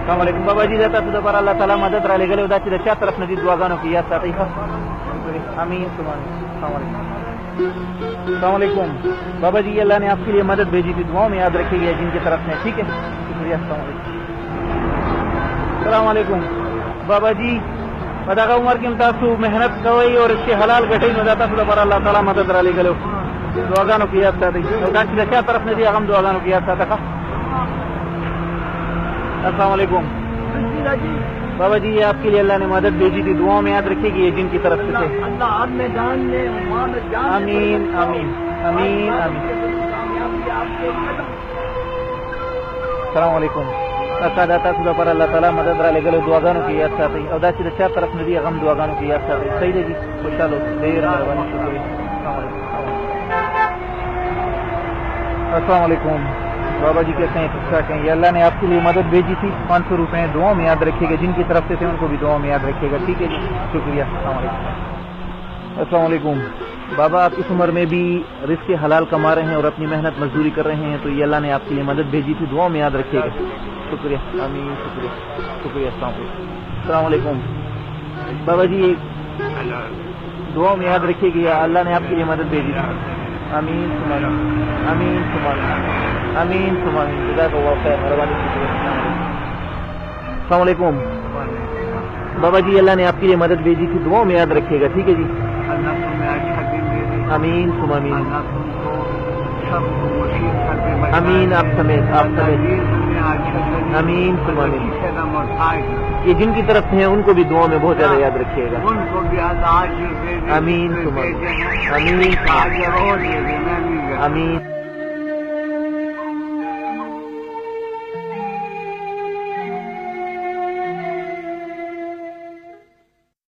السلام علیکم بابا جی دا تاسو لپاره الله تعالی مدد را لګلې دا چې د چا طرف نه دي دعاګانو کې یاد ساتئ. آمین ثم آمین. السلام علیکم. السلام علیکم بابا جی اللہ نے آپ کے لیے مدد بھیجی تھی دعاؤں میں یاد رکھیے گا جن کی طرف سے ٹھیک ہے شکریہ. السلام علیکم. السلام علیکم بابا جی بداغه عمر کې تاسو محنت کوئ اور اس کے حلال ګټئ نو دا تاسو لپاره الله تعالی مدد را لګلو دعاګانو کې یاد ساتئ او دا چې د چا طرف نه دي هغه دعاګانو کې یاد ساتئ. السلام علیکم بابا جی آپ کے لیے اللہ نے مدد بھیجی تھی دعاؤں میں یاد رکھیے گی یہ جن کی طرف سے تھے. آمین آمین آمین آمین. السلام علیکم تاسو لپاره الله تعالی مدد را لګلو دعاګانو کې یاد ساتئ او دا چې د چا طرف نه دي هغه دعاګانو کې یاد ساتئ. صحیح دی جی خوشاله ډېر مهرباني شکریہ. السلام علیکم بابا جی کہتے ہیں کیا کہیں یہ اللہ نے آپ کے لیے مدد بھیجی تھی 500 روپے دعاؤں میں یاد رکھیے گا جن کی طرف سے تھے ان کو بھی دعاؤں میں یاد رکھیے گا ٹھیک ہے جی شکریہ. السلام علیکم. السلام علیکم بابا آپ اس عمر میں بھی رزق حلال کما رہے ہیں اور اپنی محنت مزدوری کر رہے ہیں تو یہ اللہ نے آپ کے لیے مدد بھیجی تھی دعاؤں میں یاد رکھیے گا شکریہ. آمین شکریہ شکریہ. السلام علیکم. السلام علیکم بابا جی دعاؤں میں یاد رکھیے گا اللہ نے آپ کے لیے مدد بھیجی تھی. آمین آمین آمین آمین جزاک اللہ خیر مہربانی شکریہ. السلام علیکم بابا جی اللہ نے آپ کے لیے مدد بھیجی تھی دعاؤں میں یاد رکھیے گا ٹھیک ہے جی. آمین آمین آمین آپ سمیت آمین آمین. یہ جن کی طرف سے ہیں ان کو بھی دعاؤں میں بہت زیادہ یاد رکھیے گا. آمین آمین آمین.